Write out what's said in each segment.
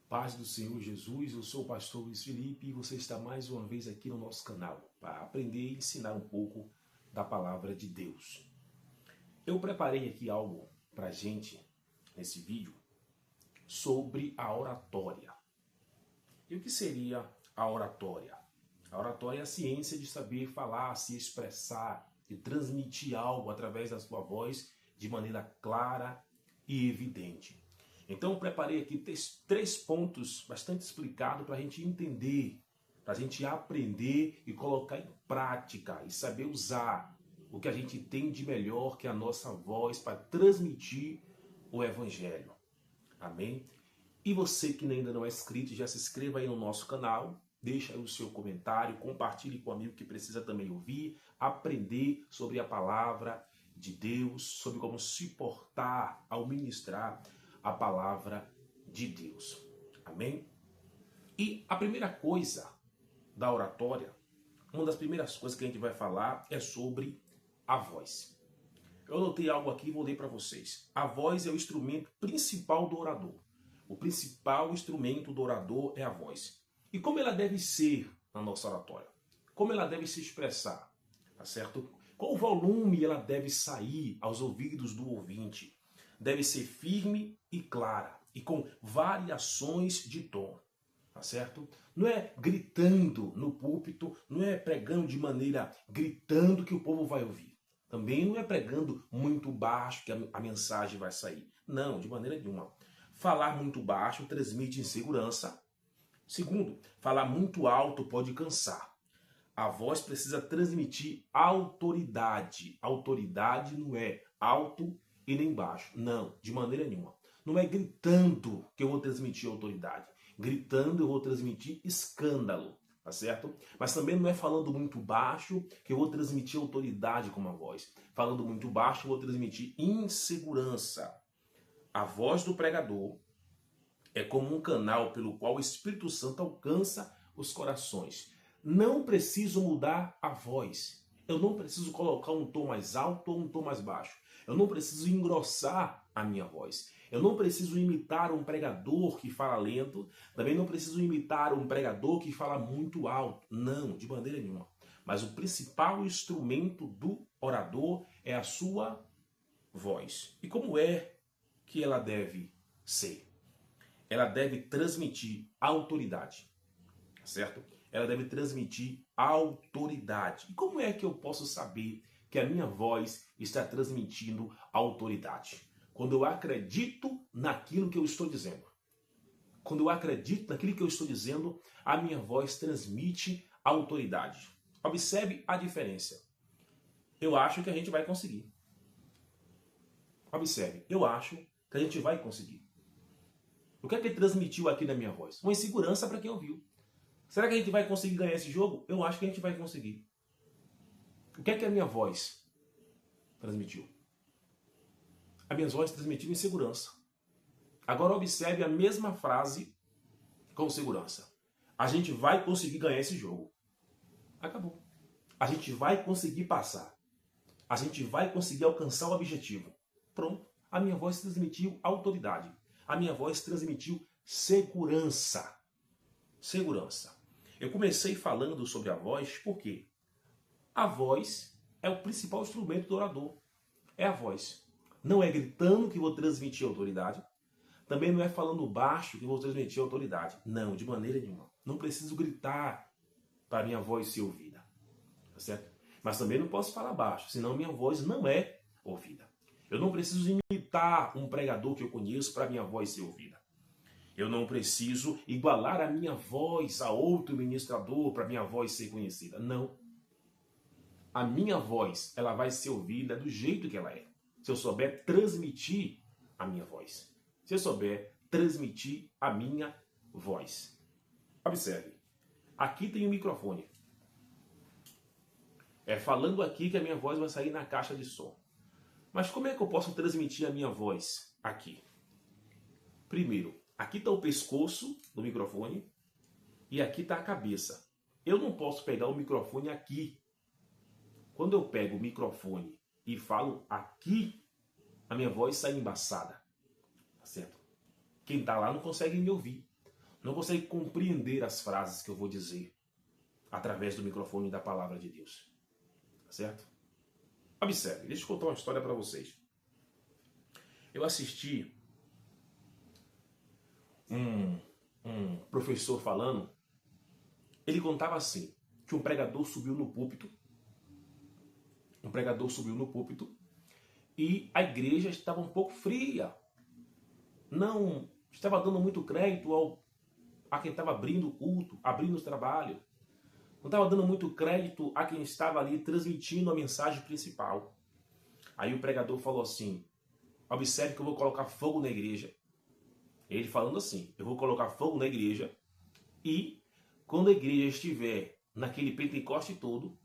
Paz do Senhor Jesus, eu sou o pastor Luiz Felipe e você está mais uma vez aqui no nosso canal para aprender e ensinar um pouco da palavra de Deus. Eu preparei aqui algo para a gente nesse vídeo sobre a oratória. E o que seria a oratória? A oratória é a ciência de saber falar, se expressar, de transmitir algo através da sua voz de maneira clara e evidente. Então eu preparei aqui três pontos bastante explicados para a gente entender, para a gente aprender e colocar em prática e saber usar o que a gente tem de melhor, que é a nossa voz, para transmitir o Evangelho. Amém? E você que ainda não é inscrito, já se inscreva aí no nosso canal, deixa aí o seu comentário, compartilhe com o amigo que precisa também ouvir, aprender sobre a palavra de Deus, sobre como se portar ao ministrar a palavra de Deus. Amém? E a primeira coisa da oratória, uma das primeiras coisas que a gente vai falar é sobre a voz. Eu anotei algo aqui e vou ler para vocês. A voz é o instrumento principal do orador. O principal instrumento do orador é a voz. E como ela deve ser na nossa oratória? Como ela deve se expressar? Tá certo? Qual volume ela deve sair aos ouvidos do ouvinte? Deve ser firme e clara e com variações de tom, tá certo? Não é gritando no púlpito, não é pregando de maneira gritando que o povo vai ouvir. Também não é pregando muito baixo que a mensagem vai sair. Não, de maneira nenhuma. Falar muito baixo transmite insegurança. Segundo, falar muito alto pode cansar. A voz precisa transmitir autoridade. Autoridade não é alto e nem baixo. Não, de maneira nenhuma. Não é gritando que eu vou transmitir autoridade. Gritando eu vou transmitir escândalo, tá certo? Mas também não é falando muito baixo que eu vou transmitir autoridade com a voz. Falando muito baixo eu vou transmitir insegurança. A voz do pregador é como um canal pelo qual o Espírito Santo alcança os corações. Não preciso mudar a voz. Eu não preciso colocar um tom mais alto ou um tom mais baixo. Eu não preciso engrossar a minha voz. Eu não preciso imitar um pregador que fala lento. Também não preciso imitar um pregador que fala muito alto. Não, de maneira nenhuma. Mas o principal instrumento do orador é a sua voz. E como é que ela deve ser? Ela deve transmitir autoridade, certo? Ela deve transmitir autoridade. E como é que eu posso saber que a minha voz está transmitindo autoridade? Quando eu acredito naquilo que eu estou dizendo. Quando eu acredito naquilo que eu estou dizendo, a minha voz transmite autoridade. Observe a diferença. Eu acho que a gente vai conseguir. Observe, eu acho que a gente vai conseguir. O que é que ele transmitiu aqui na minha voz? Uma insegurança para quem ouviu. Será que a gente vai conseguir ganhar esse jogo? Eu acho que a gente vai conseguir. O que é que a minha voz transmitiu? A minha voz transmitiu insegurança. Agora observe a mesma frase com segurança. A gente vai conseguir ganhar esse jogo. Acabou. A gente vai conseguir passar. A gente vai conseguir alcançar o objetivo. Pronto. A minha voz transmitiu autoridade. A minha voz transmitiu segurança. Segurança. Eu comecei falando sobre a voz porque a voz é o principal instrumento do orador. É a voz. Não é gritando que vou transmitir autoridade. Também não é falando baixo que vou transmitir autoridade. Não, de maneira nenhuma. Não preciso gritar para minha voz ser ouvida. Tá certo? Mas também não posso falar baixo, senão minha voz não é ouvida. Eu não preciso imitar um pregador que eu conheço para minha voz ser ouvida. Eu não preciso igualar a minha voz a outro ministrador para minha voz ser conhecida. Não. A minha voz, ela vai ser ouvida do jeito que ela é. Se eu souber transmitir a minha voz. Se eu souber transmitir a minha voz. Observe. Aqui tem um microfone. É falando aqui que a minha voz vai sair na caixa de som. Mas como é que eu posso transmitir a minha voz aqui? Primeiro, aqui está o pescoço do microfone e aqui está a cabeça. Eu não posso pegar o microfone aqui. Quando eu pego o microfone e falo aqui, a minha voz sai embaçada. Tá certo? Quem está lá não consegue me ouvir. não consegue compreender as frases que eu vou dizer através do microfone da palavra de Deus. Tá certo? Observe, deixa eu contar uma história para vocês. Eu assisti um professor falando, ele contava assim, que um pregador subiu no púlpito, e a igreja estava um pouco fria, não estava dando muito crédito a quem estava abrindo o culto, abrindo o trabalho, não estava dando muito crédito a quem estava ali transmitindo a mensagem principal. Aí o pregador falou assim, observe que eu vou colocar fogo na igreja. Ele falando assim, eu vou colocar fogo na igreja e quando a igreja estiver naquele Pentecoste todo,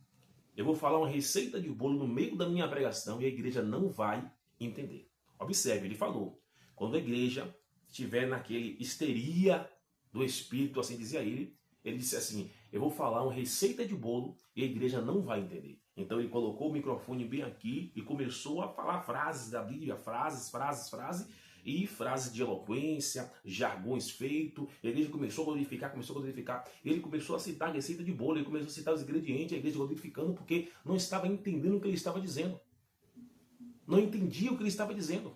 eu vou falar uma receita de bolo no meio da minha pregação e a igreja não vai entender. Observe, ele falou, quando a igreja estiver naquele histeria do Espírito, assim dizia ele disse assim, eu vou falar uma receita de bolo e a igreja não vai entender. Então ele colocou o microfone bem aqui e começou a falar frases da Bíblia, frases, e frases de eloquência, jargões feitos. A igreja começou a glorificar. Ele começou a citar a receita de bolo, ele começou a citar os ingredientes, a igreja glorificando porque não estava entendendo o que ele estava dizendo. Não entendia o que ele estava dizendo.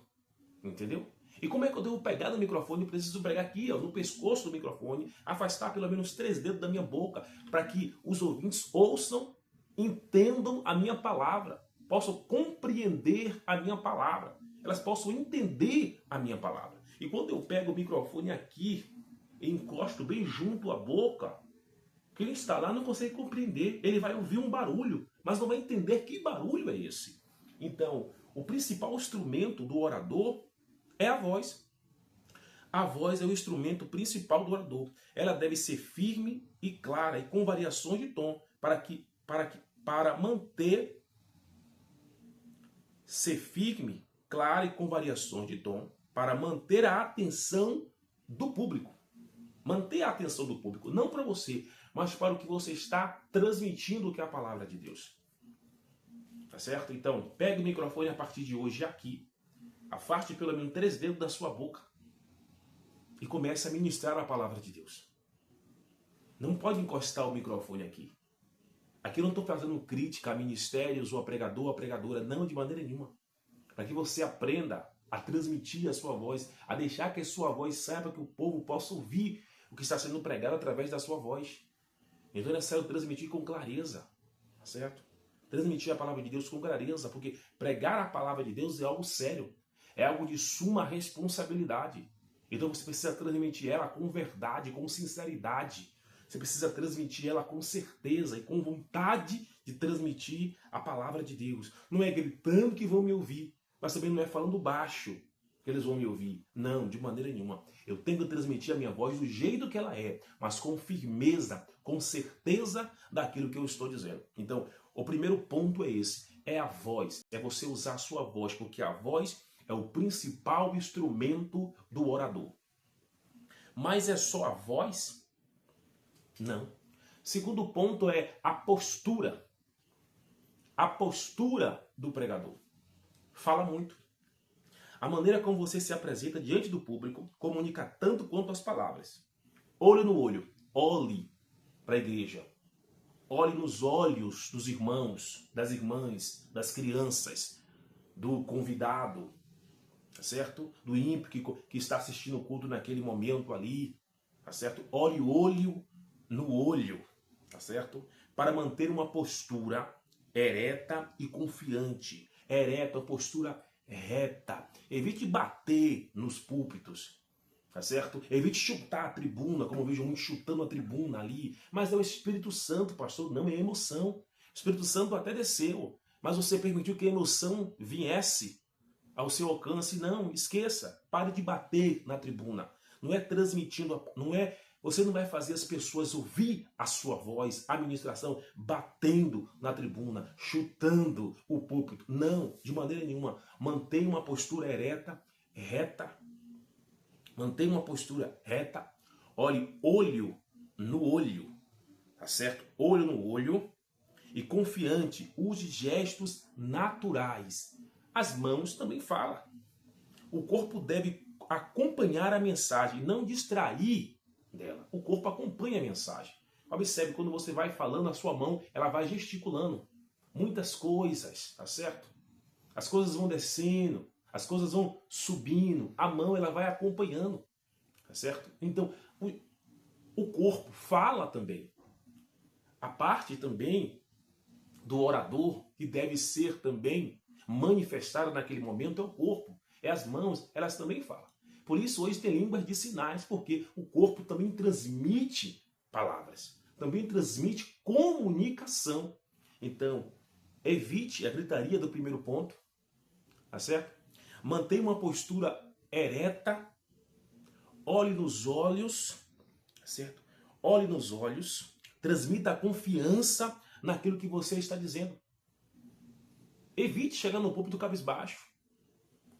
Entendeu? E como é que eu devo pegar no microfone? Eu preciso pregar aqui, ó, no pescoço do microfone, afastar pelo menos 3 dedos da minha boca, para que os ouvintes ouçam, entendam a minha palavra, possam compreender a minha palavra, elas possam entender a minha palavra. E quando eu pego o microfone aqui, e encosto bem junto à boca, quem está lá não consegue compreender, ele vai ouvir um barulho, mas não vai entender que barulho é esse. Então, o principal instrumento do orador é a voz. A voz é o instrumento principal do orador. Ela deve ser firme e clara e com variações de tom para manter ser firme, clara e com variações de tom para manter a atenção do público. Manter a atenção do público, não para você, mas para o que você está transmitindo, que é a palavra de Deus. Tá certo? Então, pegue o microfone a partir de hoje aqui. Afaste pelo menos 3 dedos da sua boca e comece a ministrar a palavra de Deus. Não pode encostar o microfone aqui. Aqui eu não estou fazendo crítica a ministérios ou a pregador, a pregadora, não, de maneira nenhuma. Para que você aprenda a transmitir a sua voz, a deixar que a sua voz saiba que o povo possa ouvir o que está sendo pregado através da sua voz. Então é necessário transmitir com clareza, certo? Transmitir a palavra de Deus com clareza, porque pregar a palavra de Deus é algo sério. É algo de suma responsabilidade. Então você precisa transmitir ela com verdade, com sinceridade. Você precisa transmitir ela com certeza e com vontade de transmitir a palavra de Deus. Não é gritando que vão me ouvir, mas também não é falando baixo que eles vão me ouvir. Não, de maneira nenhuma. Eu tenho que transmitir a minha voz do jeito que ela é, mas com firmeza, com certeza daquilo que eu estou dizendo. Então, o primeiro ponto é esse, é a voz. É você usar a sua voz, porque a voz é o principal instrumento do orador. Mas é só a voz? Não. Segundo ponto é a postura. A postura do pregador. Fala muito. A maneira como você se apresenta diante do público comunica tanto quanto as palavras. Olho no olho. Olhe para a igreja. Olhe nos olhos dos irmãos, das irmãs, das crianças, do convidado, tá certo? Do ímpio que está assistindo o culto naquele momento ali, tá certo? Olhe o olho no olho, tá certo? Para manter uma postura ereta e confiante. Ereta, postura reta. Evite bater nos púlpitos, tá certo? Evite chutar a tribuna, como eu vejo muito chutando a tribuna ali. Mas é o Espírito Santo, pastor, não é emoção. O Espírito Santo até desceu, mas você permitiu que a emoção viesse ao seu alcance. Não, esqueça. Pare de bater na tribuna. Não é transmitindo, você não vai fazer as pessoas ouvir a sua voz, a ministração, batendo na tribuna, chutando o púlpito. Não, de maneira nenhuma. Mantenha uma postura ereta, reta. Mantenha uma postura reta. Olhe olho no olho, tá certo? Olho no olho e confiante. Use gestos naturais. As mãos também falam. O corpo deve acompanhar a mensagem, não distrair dela. O corpo acompanha a mensagem. Observe, quando você vai falando, a sua mão, ela vai gesticulando. Muitas coisas, tá certo? As coisas vão descendo, as coisas vão subindo, a mão, ela vai acompanhando, tá certo? Então, o corpo fala também. A parte também do orador, que deve ser também manifestada naquele momento, é o corpo. É as mãos, elas também falam. Por isso hoje tem línguas de sinais, porque o corpo também transmite palavras, também transmite comunicação. Então, evite a gritaria do primeiro ponto, tá certo? Mantenha uma postura ereta, olhe nos olhos, tá certo? Olhe nos olhos, transmita a confiança naquilo que você está dizendo. Evite chegar no púlpito cabisbaixo.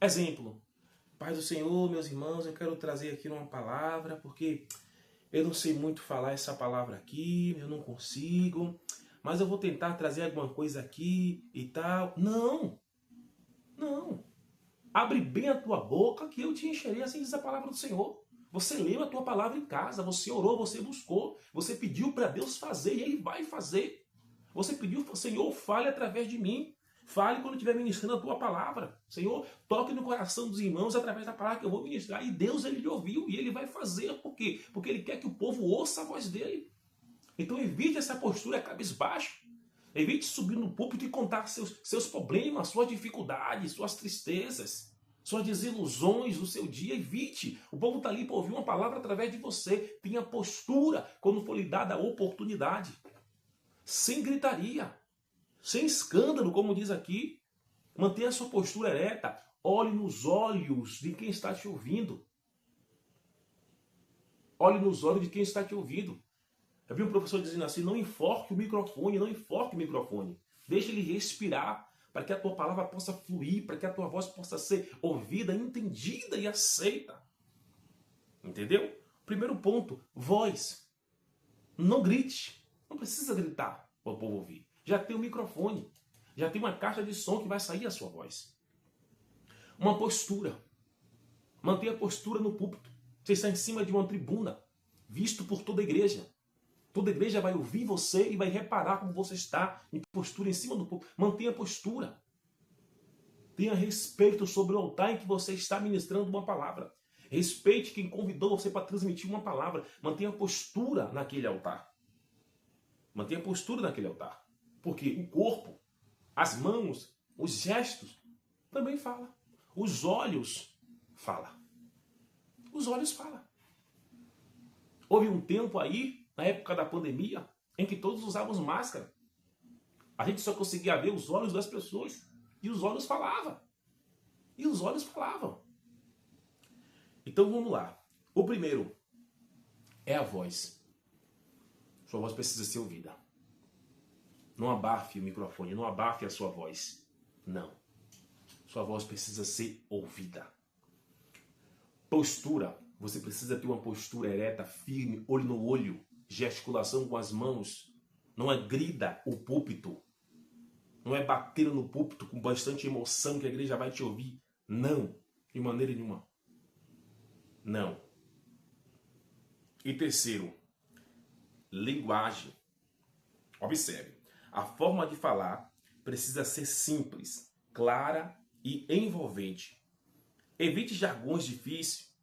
Exemplo, Paz do Senhor, meus irmãos, eu quero trazer aqui uma palavra, porque eu não sei muito falar essa palavra aqui, eu não consigo, mas eu vou tentar trazer alguma coisa aqui e tal. Não, não. Abre bem a tua boca que eu te encherei, assim diz a palavra do Senhor. Você leu a tua palavra em casa, você orou, você buscou, você pediu para Deus fazer e Ele vai fazer. Você pediu, Senhor, fale através de mim. Fale quando estiver ministrando a tua palavra. Senhor, toque no coração dos irmãos através da palavra que eu vou ministrar. E Deus, Ele lhe ouviu e Ele vai fazer. Por quê? Porque Ele quer que o povo ouça a voz dEle. Então evite essa postura cabisbaixo. Evite subir no púlpito e contar seus problemas, suas dificuldades, suas tristezas, suas desilusões do seu dia. Evite. O povo está ali para ouvir uma palavra através de você. Tenha postura quando for lhe dada a oportunidade. Sem gritaria. Sem escândalo, como diz aqui. Mantenha a sua postura ereta. Olhe nos olhos de quem está te ouvindo. Olhe nos olhos de quem está te ouvindo. Eu vi um professor dizendo assim, não enfoque o microfone, não enfoque o microfone. Deixa ele respirar, para que a tua palavra possa fluir, para que a tua voz possa ser ouvida, entendida e aceita. Entendeu? Primeiro ponto, voz. Não grite. Não precisa gritar para o povo ouvir. Já tem o microfone. Já tem uma caixa de som que vai sair a sua voz. Uma postura. Mantenha a postura no púlpito. Você está em cima de uma tribuna, visto por toda a igreja. Toda a igreja vai ouvir você e vai reparar como você está em postura em cima do púlpito. Mantenha a postura. Tenha respeito sobre o altar em que você está ministrando uma palavra. Respeite quem convidou você para transmitir uma palavra. Mantenha a postura naquele altar. Mantenha a postura naquele altar. Porque o corpo, as mãos, os gestos também falam. Os olhos falam. Os olhos falam. Houve um tempo aí, na época da pandemia, em que todos usávamos máscara. A gente só conseguia ver os olhos das pessoas. E os olhos falavam. E os olhos falavam. Então vamos lá. O primeiro é a voz. Sua voz precisa ser ouvida. Não abafe o microfone, não abafe a sua voz. Não. Sua voz precisa ser ouvida. Postura. Você precisa ter uma postura ereta, firme, olho no olho, gesticulação com as mãos. Não é grida o púlpito. Não é bater no púlpito com bastante emoção que a igreja vai te ouvir. Não. De maneira nenhuma. Não. E terceiro, linguagem. Observe. A forma de falar precisa ser simples, clara e envolvente. Evite jargões difíceis.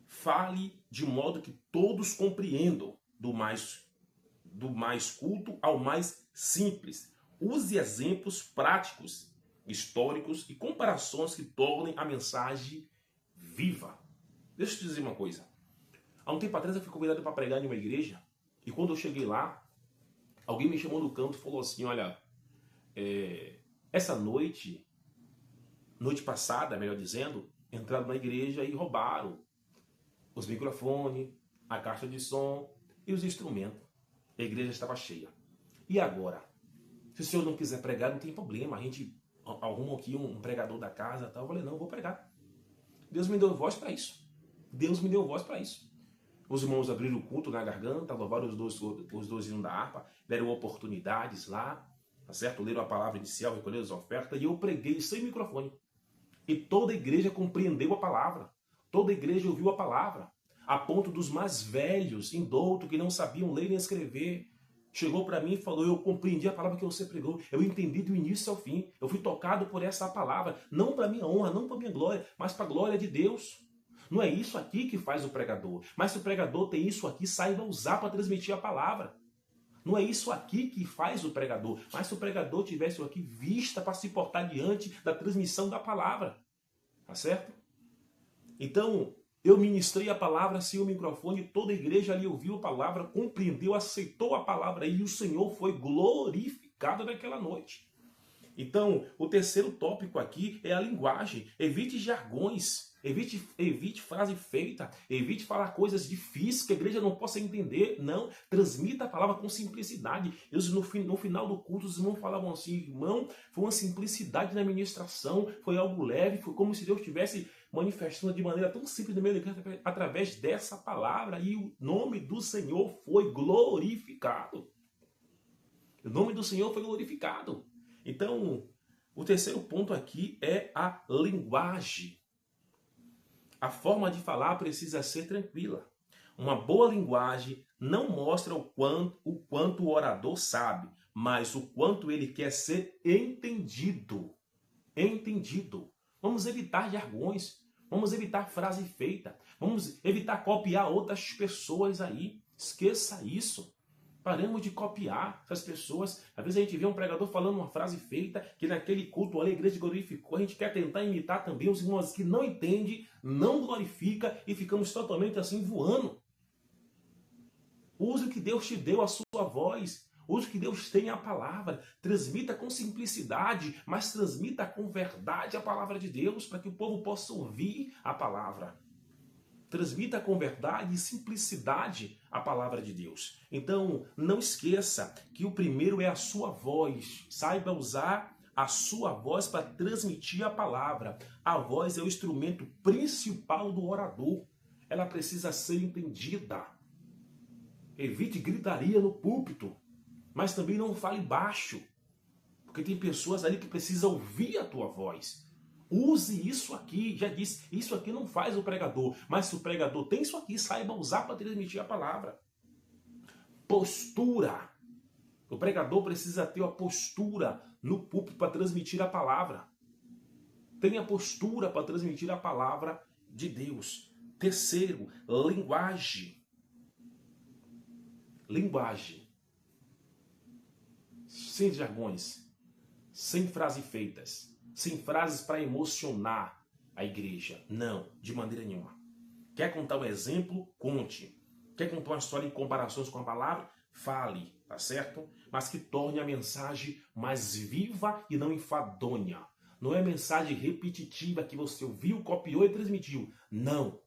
Fale de modo que todos compreendam, do mais culto ao mais simples. Use exemplos práticos, históricos e comparações que tornem a mensagem viva. Deixa eu te dizer uma coisa. Há um tempo atrás eu fui convidado para pregar em uma igreja e quando eu cheguei lá, alguém me chamou no canto e falou assim, olha, essa noite passada, melhor dizendo, entraram na igreja e roubaram os microfones, a caixa de som e os instrumentos. A igreja estava cheia. E agora? Se o senhor não quiser pregar, não tem problema. A gente arruma aqui um pregador da casa e tal. Eu falei, não, eu vou pregar. Deus me deu voz para isso. Deus me deu voz para isso. Os irmãos abriram o culto na garganta, louvaram os dois hinos da harpa, deram oportunidades lá, tá certo? Leram a palavra inicial, recolheram as ofertas, e eu preguei sem microfone. E toda a igreja compreendeu a palavra. Toda a igreja ouviu a palavra. a ponto dos mais velhos, indoutos, que não sabiam ler nem escrever, chegou para mim e falou: eu compreendi a palavra que você pregou, eu entendi do início ao fim, eu fui tocado por essa palavra, não para minha honra, não para minha glória, mas para a glória de Deus. Não é isso aqui que faz o pregador, mas se o pregador tem isso aqui, saiba usar para transmitir a palavra. Não é isso aqui que faz o pregador, mas se o pregador tivesse isso aqui, vista para se portar diante da transmissão da palavra. Tá certo? Então, eu ministrei a palavra sem o microfone, toda a igreja ali ouviu a palavra, compreendeu, aceitou a palavra e o Senhor foi glorificado naquela noite. Então, o terceiro tópico aqui é a linguagem. Evite jargões, evite frase feita, evite falar coisas difíceis que a igreja não possa entender. Não, transmita a palavra com simplicidade. No final do culto, os irmãos falavam assim: irmão, foi uma simplicidade na ministração, foi algo leve, foi como se Deus estivesse manifestando de maneira tão simples no meio da igreja através dessa palavra, e o nome do Senhor foi glorificado. O nome do Senhor foi glorificado. Então, o terceiro ponto aqui é a linguagem. A forma de falar precisa ser tranquila. Uma boa linguagem não mostra o quanto o orador sabe, mas o quanto ele quer ser entendido. Entendido. Vamos evitar jargões, vamos evitar frase feita, vamos evitar copiar outras pessoas aí. Esqueça isso. Paramos de copiar essas pessoas. Às vezes a gente vê um pregador falando uma frase feita, que naquele culto a igreja glorificou. A gente quer tentar imitar também os irmãos que não entendem, não glorifica e ficamos totalmente assim voando. Use o que Deus te deu, a sua voz. Use o que Deus tem, a palavra. Transmita com simplicidade, mas transmita com verdade a palavra de Deus, para que o povo possa ouvir a palavra. Transmita com verdade e simplicidade a palavra de Deus. Então, não esqueça que o primeiro é a sua voz. Saiba usar a sua voz para transmitir a palavra. A voz é o instrumento principal do orador. Ela precisa ser entendida. Evite gritaria no púlpito, mas também não fale baixo, porque tem pessoas ali que precisam ouvir a tua voz. Use isso aqui, já disse, isso aqui não faz o pregador, mas se o pregador tem isso aqui, saiba usar para transmitir a palavra. Postura. O pregador precisa ter a postura no púlpito para transmitir a palavra. Tenha postura para transmitir a palavra de Deus. Terceiro, linguagem. Linguagem. Sem jargões, sem frases feitas. Sem frases para emocionar a igreja. Não, de maneira nenhuma. Quer contar um exemplo? Conte. Quer contar uma história em comparações com a palavra? Fale, tá certo? Mas que torne a mensagem mais viva e não enfadonha. Não é mensagem repetitiva que você ouviu, copiou e transmitiu. Não.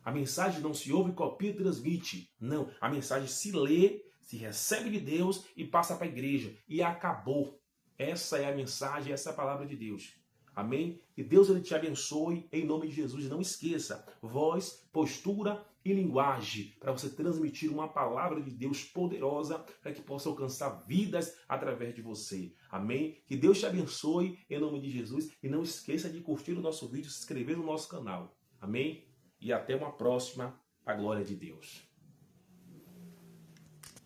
A mensagem não se ouve, copia e transmite. Não. A mensagem se lê, se recebe de Deus e passa para a igreja. E acabou. Essa é a mensagem, essa é a palavra de Deus. Amém? Que Deus ele te abençoe em nome de Jesus. Não esqueça, voz, postura e linguagem para você transmitir uma palavra de Deus poderosa para que possa alcançar vidas através de você. Amém? Que Deus te abençoe em nome de Jesus e não esqueça de curtir o nosso vídeo, se inscrever no nosso canal. Amém? E até uma próxima, a glória de Deus.